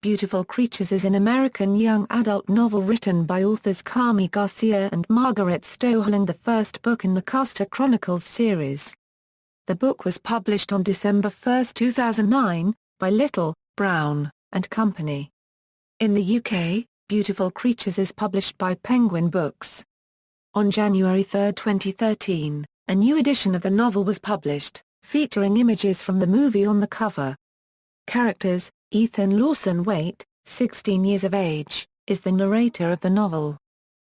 Beautiful Creatures is an American young adult novel written by authors Garcia and Margaret Stohl and the first book in the Caster Chronicles series. The book was published on December 1, 2009, by Little, Brown, and Company. In the UK, Beautiful Creatures is published by Penguin Books. On January 3, 2013, a new edition of the novel was published, featuring images from the movie on the cover. Characters: Ethan Lawson Waite, 16 years of age, is the narrator of the novel.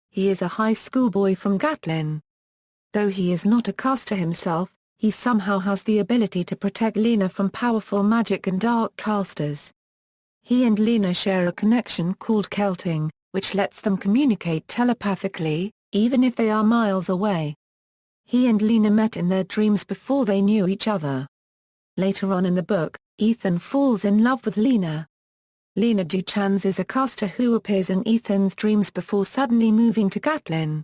He is a high school boy from Gatlin. Though he is not a caster himself, he somehow has the ability to protect Lena from powerful magic and dark casters. He and Lena share a connection called Celting, which lets them communicate telepathically, even if they are miles away. He and Lena met in their dreams before they knew each other. Later on in the book, Ethan falls in love with Lena. Lena Duchans is a caster who appears in Ethan's dreams before suddenly moving to Gatlin.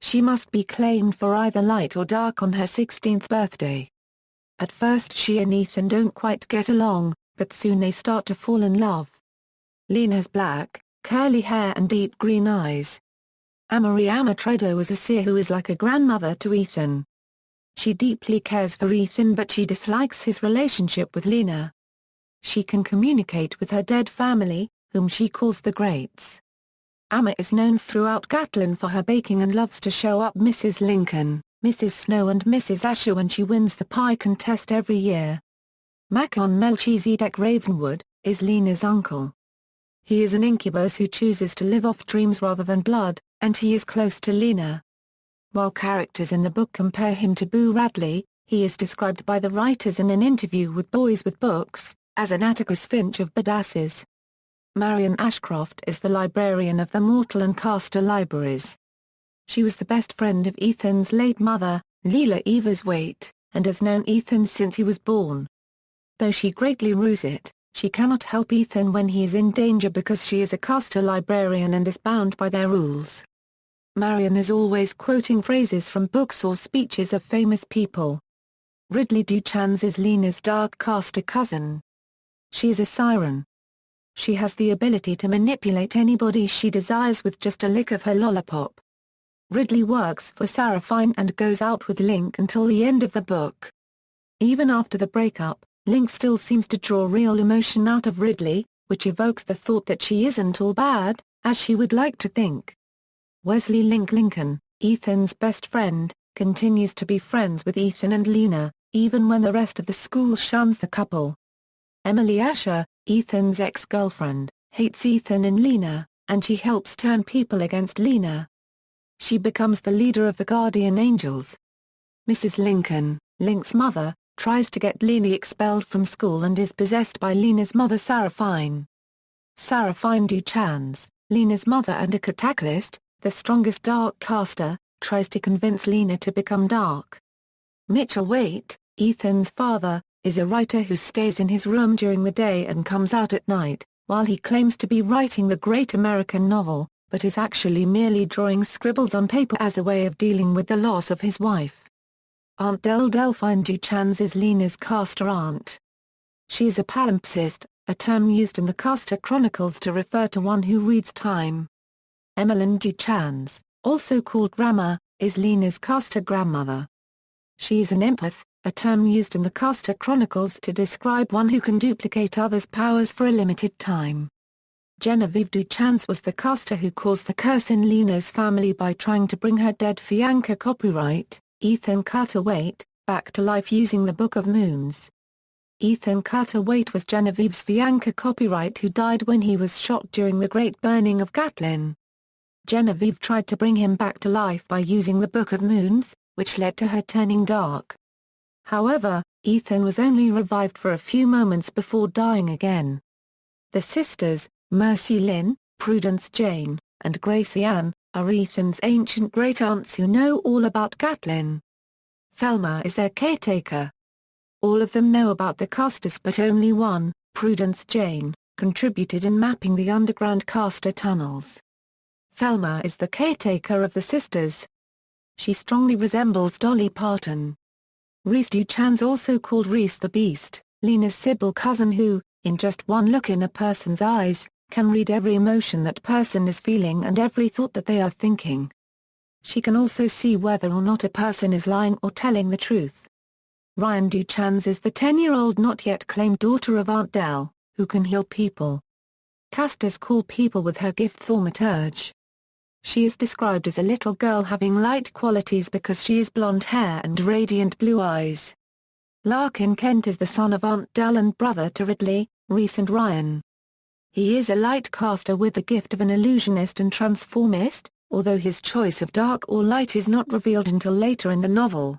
She must be claimed for either light or dark on her 16th birthday. At first she and Ethan don't quite get along, but soon they start to fall in love. Lena has black, curly hair and deep green eyes. Amory Amatredo is a seer who is like a grandmother to Ethan. She deeply cares for Ethan but she dislikes his relationship with Lena. She can communicate with her dead family, whom she calls the Greats. Amma is known throughout Gatlin for her baking and loves to show up Mrs. Lincoln, Mrs. Snow and Mrs. Asher when she wins the pie contest every year. Macon Melchizedek Ravenwood is Lena's uncle. He is an incubus who chooses to live off dreams rather than blood, and he is close to Lena. While characters in the book compare him to Boo Radley, he is described by the writers in an interview with Boys with Books, as an Atticus Finch of badasses. Marion Ashcroft is the librarian of the Mortal and Caster libraries. She was the best friend of Ethan's late mother, Leela Evers Waite, and has known Ethan since he was born. Though she greatly rues it, she cannot help Ethan when he is in danger because she is a caster librarian and is bound by their rules. Marion is always quoting phrases from books or speeches of famous people. Ridley Duchans is Lena's dark caster cousin. She is a siren. She has the ability to manipulate anybody she desires with just a lick of her lollipop. Ridley works for Seraphine and goes out with Link until the end of the book. Even after the breakup, Link still seems to draw real emotion out of Ridley, which evokes the thought that she isn't all bad, as she would like to think. Wesley Link Lincoln, Ethan's best friend, continues to be friends with Ethan and Lena, even when the rest of the school shuns the couple. Emily Asher, Ethan's ex-girlfriend, hates Ethan and Lena, and she helps turn people against Lena. She becomes the leader of the Guardian Angels. Mrs. Lincoln, Link's mother, tries to get Lena expelled from school and is possessed by Lena's mother Seraphine. Seraphine Duchans, Lena's mother and a cataclysm, the strongest dark caster, tries to convince Lena to become dark. Mitchell Waite, Ethan's father, is a writer who stays in his room during the day and comes out at night, while he claims to be writing the great American novel, but is actually merely drawing scribbles on paper as a way of dealing with the loss of his wife. Aunt Delphine Duchans is Lena's caster aunt. She is a palimpsest, a term used in the Caster Chronicles to refer to one who reads time. Emmeline Duchans, also called Grandma, is Lena's caster grandmother. She is an empath, a term used in the Caster Chronicles to describe one who can duplicate others' powers for a limited time. Genevieve Duchans was the caster who caused the curse in Lena's family by trying to bring her dead fiancé copyright, Ethan Carter Waite, back to life using the Book of Moons. Ethan Carter Waite was Genevieve's fiancé copyright who died when he was shot during the Great Burning of Gatlin. Genevieve tried to bring him back to life by using the Book of Moons, which led to her turning dark. However, Ethan was only revived for a few moments before dying again. The sisters, Mercy Lynn, Prudence Jane, and Gracie Ann, are Ethan's ancient great-aunts who know all about Gatlin. Thelma is their caretaker. All of them know about the casters but only one, Prudence Jane, contributed in mapping the underground caster tunnels. Thelma is the caretaker of the sisters. She strongly resembles Dolly Parton. Reese Duchans, also called Reese the Beast, Lena's Sybil cousin who, in just one look in a person's eyes, can read every emotion that person is feeling and every thought that they are thinking. She can also see whether or not a person is lying or telling the truth. Ryan Duchans is the 10-year-old not yet claimed daughter of Aunt Dell, who can heal people. Casters call people with her gift thaumaturge. She is described as a little girl having light qualities because she has blonde hair and radiant blue eyes. Larkin Kent is the son of Aunt Dell and brother to Ridley, Reese and Ryan. He is a light caster with the gift of an illusionist and transformist, although his choice of dark or light is not revealed until later in the novel.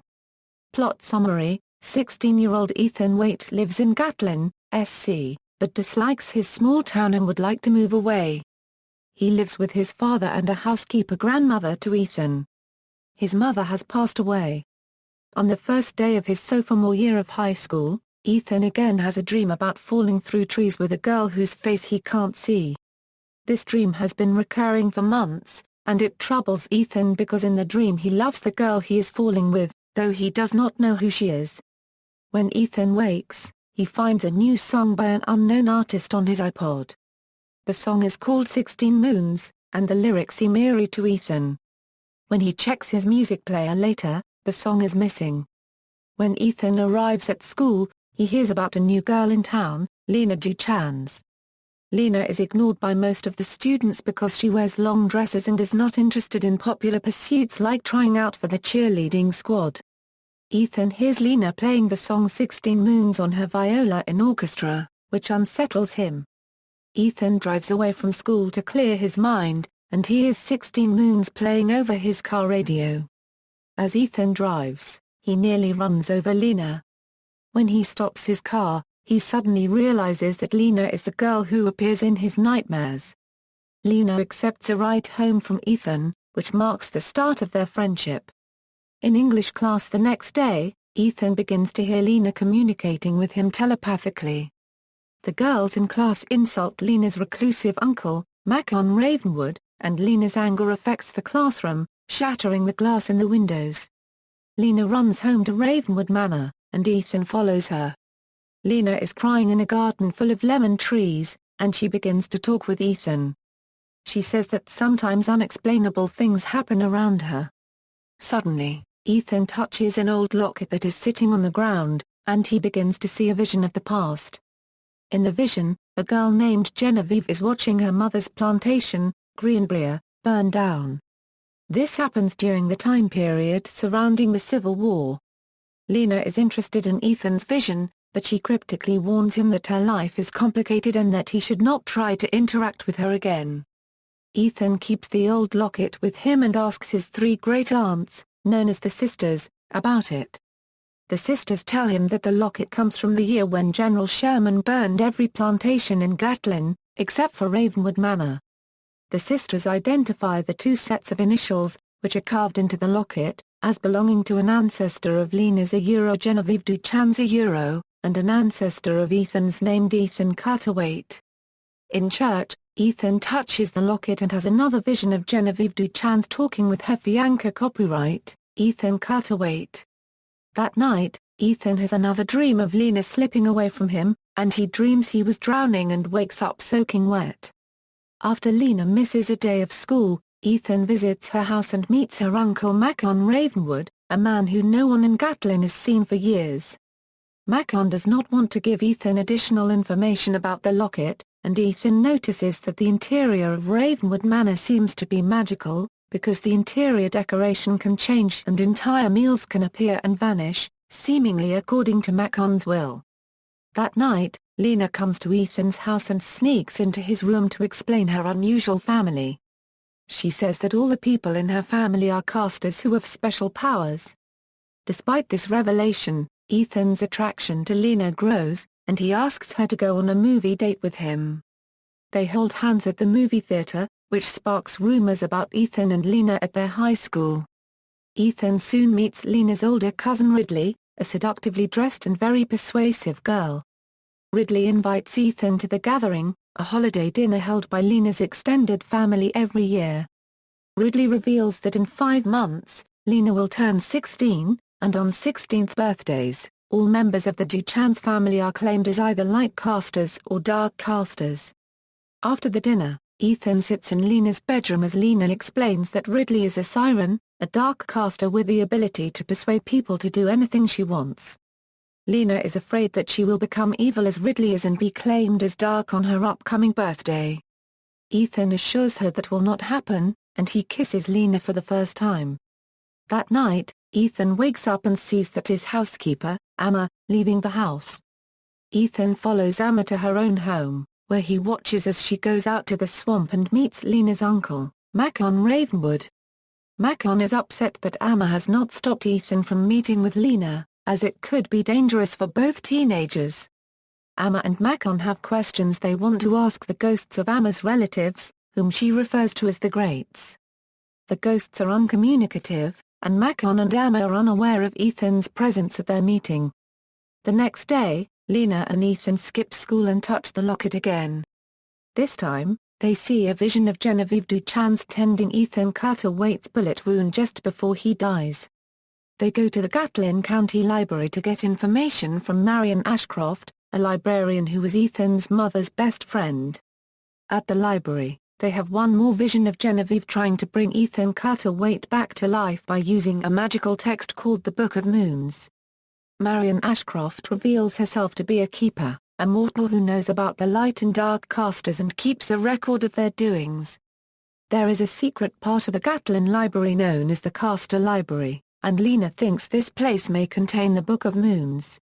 Plot summary: 16-year-old Ethan Waite lives in Gatlin, SC, but dislikes his small town and would like to move away. He lives with his father and a housekeeper grandmother to Ethan. His mother has passed away. On the first day of his sophomore year of high school, Ethan again has a dream about falling through trees with a girl whose face he can't see. This dream has been recurring for months, and it troubles Ethan because in the dream he loves the girl he is falling with, though he does not know who she is. When Ethan wakes, he finds a new song by an unknown artist on his iPod. The song is called 16 Moons, and the lyrics seem eerie to Ethan. When he checks his music player later, the song is missing. When Ethan arrives at school, he hears about a new girl in town, Lena Duchans. Lena is ignored by most of the students because she wears long dresses and is not interested in popular pursuits like trying out for the cheerleading squad. Ethan hears Lena playing the song 16 Moons on her viola in orchestra, which unsettles him. Ethan drives away from school to clear his mind, and he hears 16 Moons playing over his car radio. As Ethan drives, he nearly runs over Lena. When he stops his car, he suddenly realizes that Lena is the girl who appears in his nightmares. Lena accepts a ride home from Ethan, which marks the start of their friendship. In English class the next day, Ethan begins to hear Lena communicating with him telepathically. The girls in class insult Lena's reclusive uncle, Macon Ravenwood, and Lena's anger affects the classroom, shattering the glass in the windows. Lena runs home to Ravenwood Manor, and Ethan follows her. Lena is crying in a garden full of lemon trees, and she begins to talk with Ethan. She says that sometimes unexplainable things happen around her. Suddenly, Ethan touches an old locket that is sitting on the ground, and he begins to see a vision of the past. In the vision, a girl named Genevieve is watching her mother's plantation, Greenbrier, burn down. This happens during the time period surrounding the Civil War. Lena is interested in Ethan's vision, but she cryptically warns him that her life is complicated and that he should not try to interact with her again. Ethan keeps the old locket with him and asks his 3 great-aunts, known as the Sisters, about it. The Sisters tell him that the locket comes from the year when General Sherman burned every plantation in Gatlin, except for Ravenwood Manor. The Sisters identify the 2 sets of initials, which are carved into the locket, as belonging to an ancestor of Lena's Genevieve Duchans and an ancestor of Ethan's named Ethan Carter-Waite. In church, Ethan touches the locket and has another vision of Genevieve Duchans talking with her fiancé copyright, Ethan Carter-Waite. That night, Ethan has another dream of Lena slipping away from him, and he dreams he was drowning and wakes up soaking wet. After Lena misses a day of school, Ethan visits her house and meets her uncle Macon Ravenwood, a man who no one in Gatlin has seen for years. Macon does not want to give Ethan additional information about the locket, and Ethan notices that the interior of Ravenwood Manor seems to be magical, because the interior decoration can change and entire meals can appear and vanish, seemingly according to Macon's will. That night, Lena comes to Ethan's house and sneaks into his room to explain her unusual family. She says that all the people in her family are casters who have special powers. Despite this revelation, Ethan's attraction to Lena grows, and he asks her to go on a movie date with him. They hold hands at the movie theater, which sparks rumors about Ethan and Lena at their high school. Ethan soon meets Lena's older cousin Ridley, a seductively dressed and very persuasive girl. Ridley invites Ethan to the gathering, a holiday dinner held by Lena's extended family every year. Ridley reveals that in 5 months, Lena will turn 16, and on 16th birthdays, All members of the Duchans family are claimed as either light casters or dark casters. After the dinner, Ethan sits in Lena's bedroom as Lena explains that Ridley is a siren, a dark caster with the ability to persuade people to do anything she wants. Lena is afraid that she will become evil as Ridley is and be claimed as dark on her upcoming birthday. Ethan assures her that will not happen, and he kisses Lena for the first time. That night, Ethan wakes up and sees that his housekeeper, Amma, leaving the house. Ethan follows Amma to her own home, where he watches as she goes out to the swamp and meets Lena's uncle, Macon Ravenwood. Macon is upset that Amma has not stopped Ethan from meeting with Lena, as it could be dangerous for both teenagers. Amma and Macon have questions they want to ask the ghosts of Amma's relatives, whom she refers to as the Greats. The ghosts are uncommunicative, and Macon and Amma are unaware of Ethan's presence at their meeting. The next day, Lena and Ethan skip school and touch the locket again. This time, they see a vision of Genevieve Duchans tending Ethan Carter Waite's bullet wound just before he dies. They go to the Gatlin County Library to get information from Marion Ashcroft, a librarian who was Ethan's mother's best friend. At the library, they have one more vision of Genevieve trying to bring Ethan Carter Waite back to life by using a magical text called the Book of Moons. Marion Ashcroft reveals herself to be a keeper, a mortal who knows about the light and dark casters and keeps a record of their doings. There is a secret part of the Gatlin Library known as the Caster Library, and Lena thinks this place may contain the Book of Moons.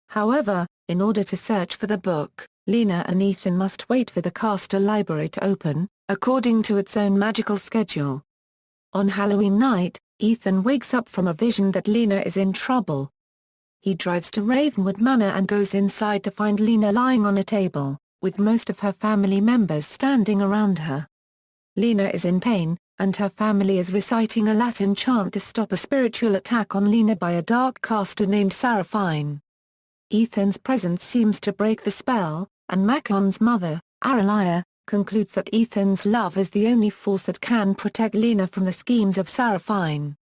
However, in order to search for the book, Lena and Ethan must wait for the Caster Library to open, according to its own magical schedule. On Halloween night, Ethan wakes up from a vision that Lena is in trouble. He drives to Ravenwood Manor and goes inside to find Lena lying on a table, with most of her family members standing around her. Lena is in pain, and her family is reciting a Latin chant to stop a spiritual attack on Lena by a dark caster named Seraphine. Ethan's presence seems to break the spell, and Macon's mother, Aurelia, concludes that Ethan's love is the only force that can protect Lena from the schemes of Seraphine.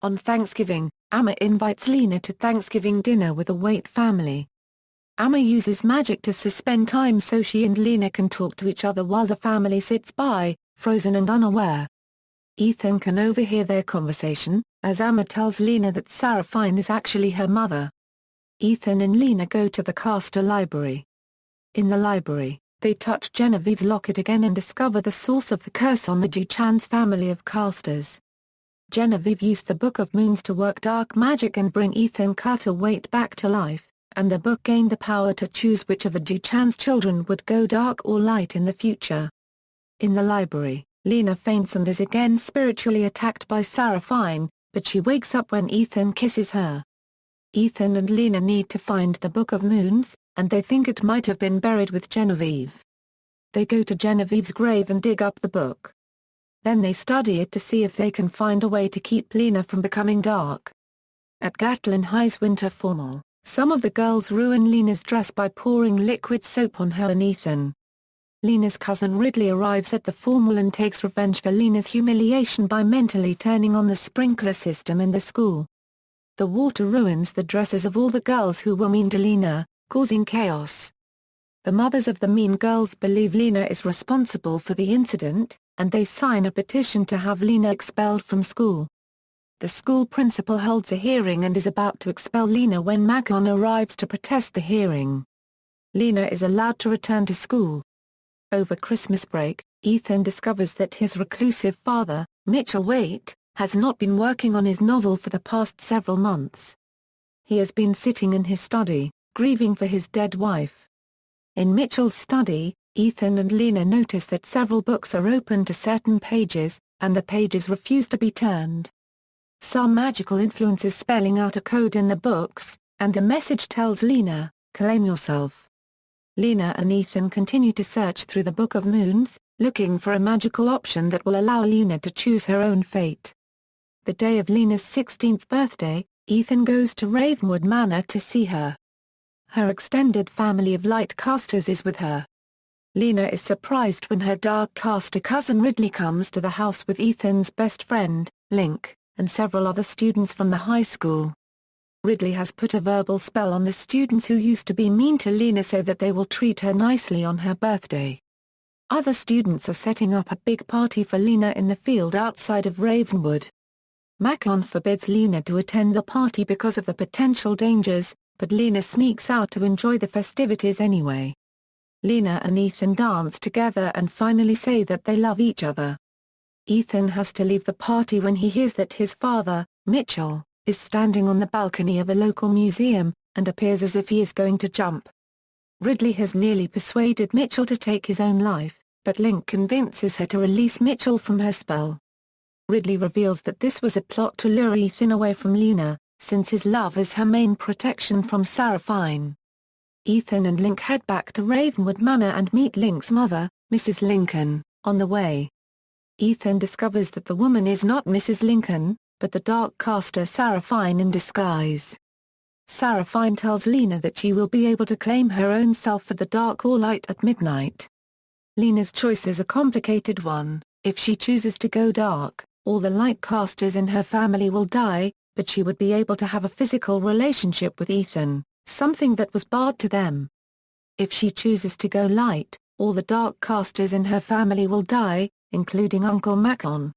On Thanksgiving, Amma invites Lena to Thanksgiving dinner with the Waite family. Amma uses magic to suspend time so she and Lena can talk to each other while the family sits by, frozen and unaware. Ethan can overhear their conversation, as Amma tells Lena that Seraphine is actually her mother. Ethan and Lena go to the Caster Library. In the library, they touch Genevieve's locket again and discover the source of the curse on the Duchans family of casters. Genevieve used the Book of Moons to work dark magic and bring Ethan Carter Waite back to life, and the book gained the power to choose which of the Duchans' children would go dark or light in the future. In the library, Lena faints and is again spiritually attacked by Seraphine, but she wakes up when Ethan kisses her. Ethan and Lena need to find the Book of Moons, and they think it might have been buried with Genevieve. They go to Genevieve's grave and dig up the book. Then they study it to see if they can find a way to keep Lena from becoming dark. At Gatlin High's winter formal, some of the girls ruin Lena's dress by pouring liquid soap on her and Ethan. Lena's cousin Ridley arrives at the formal and takes revenge for Lena's humiliation by mentally turning on the sprinkler system in the school. The water ruins the dresses of all the girls who were mean to Lena, causing chaos. The mothers of the mean girls believe Lena is responsible for the incident, and they sign a petition to have Lena expelled from school. The school principal holds a hearing and is about to expel Lena when Macon arrives to protest the hearing. Lena is allowed to return to school. Over Christmas break, Ethan discovers that his reclusive father, Mitchell Waite, has not been working on his novel for the past several months. He has been sitting in his study, grieving for his dead wife. In Mitchell's study, Ethan and Lena notice that several books are open to certain pages, and the pages refuse to be turned. Some magical influence is spelling out a code in the books, and the message tells Lena, "Claim yourself." Lena and Ethan continue to search through the Book of Moons, looking for a magical option that will allow Lena to choose her own fate. The day of Lena's 16th birthday, Ethan goes to Ravenwood Manor to see her. Her extended family of light casters is with her. Lena is surprised when her dark caster cousin Ridley comes to the house with Ethan's best friend, Link, and several other students from the high school. Ridley has put a verbal spell on the students who used to be mean to Lena so that they will treat her nicely on her birthday. Other students are setting up a big party for Lena in the field outside of Ravenwood. Macon forbids Lena to attend the party because of the potential dangers, but Lena sneaks out to enjoy the festivities anyway. Lena and Ethan dance together and finally say that they love each other. Ethan has to leave the party when he hears that his father, Mitchell, is standing on the balcony of a local museum, and appears as if he is going to jump. Ridley has nearly persuaded Mitchell to take his own life, but Link convinces her to release Mitchell from her spell. Ridley reveals that this was a plot to lure Ethan away from Lena, since his love is her main protection from Sarah Fine. Ethan and Link head back to Ravenwood Manor and meet Link's mother, Mrs. Lincoln, on the way. Ethan discovers that the woman is not Mrs. Lincoln, but the dark caster Sarah Fine in disguise. Sarah Fine tells Lena that she will be able to claim her own self for the dark or light at midnight. Lena's choice is a complicated one. If she chooses to go dark, all the light casters in her family will die, but she would be able to have a physical relationship with Ethan, something that was barred to them. If she chooses to go light, all the dark casters in her family will die, including Uncle Macon.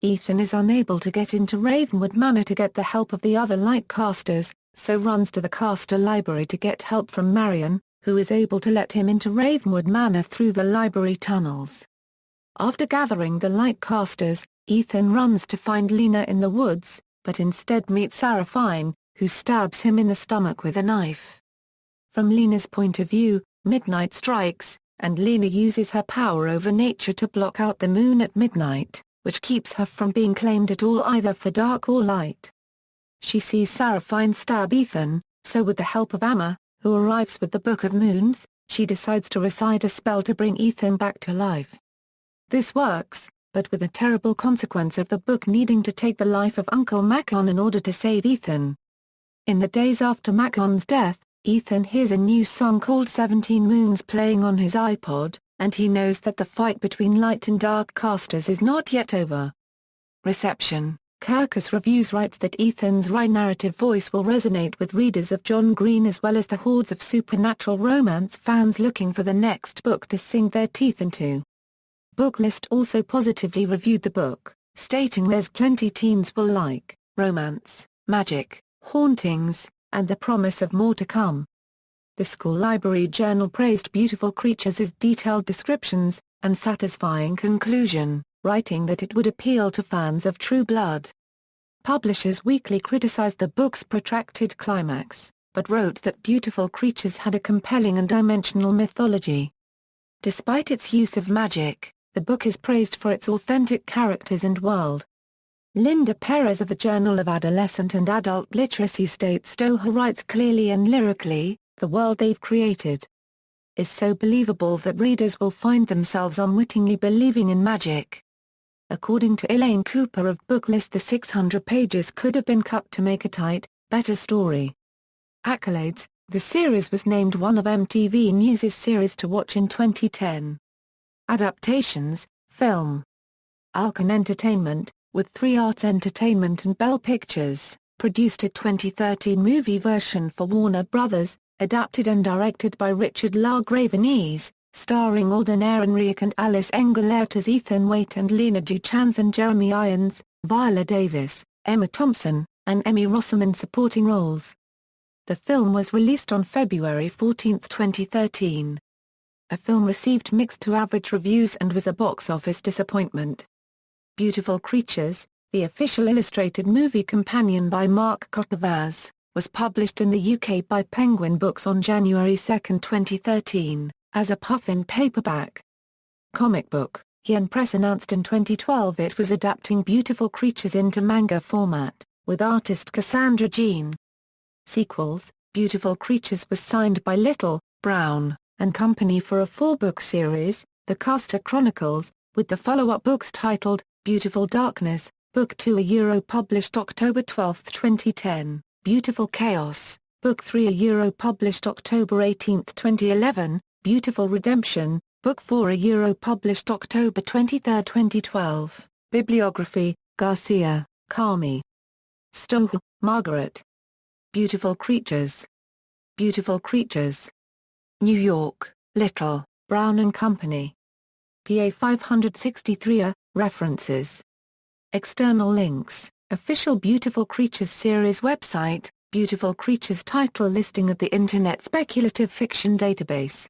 Ethan is unable to get into Ravenwood Manor to get the help of the other light casters, so runs to the caster library to get help from Marion, who is able to let him into Ravenwood Manor through the library tunnels. After gathering the light casters, Ethan runs to find Lena in the woods, but instead meets Sarah Fine, who stabs him in the stomach with a knife. From Lena's point of view, midnight strikes, and Lena uses her power over nature to block out the moon at midnight, which keeps her from being claimed at all either for dark or light. She sees Sarah Fine stab Ethan, so with the help of Amma, who arrives with the Book of Moons, she decides to recite a spell to bring Ethan back to life. This works, but with the terrible consequence of the book needing to take the life of Uncle Macon in order to save Ethan. In the days after Macon's death, Ethan hears a new song called 17 Moons playing on his iPod, and he knows that the fight between light and dark casters is not yet over. Reception. Kirkus Reviews writes that Ethan's wry narrative voice will resonate with readers of John Green as well as the hordes of supernatural romance fans looking for the next book to sink their teeth into. Booklist also positively reviewed the book, stating there's plenty teens will like, romance, magic, hauntings, and the promise of more to come. The School Library Journal praised Beautiful Creatures' detailed descriptions, and satisfying conclusion, writing that it would appeal to fans of True Blood. Publishers Weekly criticized the book's protracted climax, but wrote that Beautiful Creatures had a compelling and dimensional mythology. Despite its use of magic, the book is praised for its authentic characters and world. Linda Perez of the Journal of Adolescent and Adult Literacy states Stohl writes clearly and lyrically, the world they've created is so believable that readers will find themselves unwittingly believing in magic. According to Elaine Cooper of Booklist, the 600 pages could have been cut to make a tight, better story. Accolades. The series was named one of MTV News' series to watch in 2010. Adaptations, film. Alcon Entertainment, with 3 Arts Entertainment and Bell Pictures, produced a 2013 movie version for Warner Brothers, adapted and directed by Richard LaGravenese, starring Alden Ehrenreich and Alice Engelert as Ethan Waite and Lena Duchans and Jeremy Irons, Viola Davis, Emma Thompson, and Emmy Rossum in supporting roles. The film was released on February 14, 2013. The film received mixed to average reviews and was a box office disappointment. Beautiful Creatures, the official illustrated movie companion by Mark Kotovaz, was published in the UK by Penguin Books on January 2, 2013, as a puffin paperback. Comic book. Yen Press announced in 2012 it was adapting Beautiful Creatures into manga format, with artist Cassandra Jean. Sequels. Beautiful Creatures was signed by Little, Brown, and Company for a 4-book series, the Caster Chronicles, with the follow-up books titled, Beautiful Darkness, Book 2 published October 12, 2010, Beautiful Chaos, Book 3 published October 18, 2011, Beautiful Redemption, Book 4 published October 23, 2012, Bibliography, Garcia, Carmi. Stohl, Margaret. Beautiful Creatures. Beautiful Creatures. New York, Little, Brown and Company. PA 563. References. External links. Official Beautiful Creatures series website, Beautiful Creatures title listing of the Internet Speculative Fiction Database.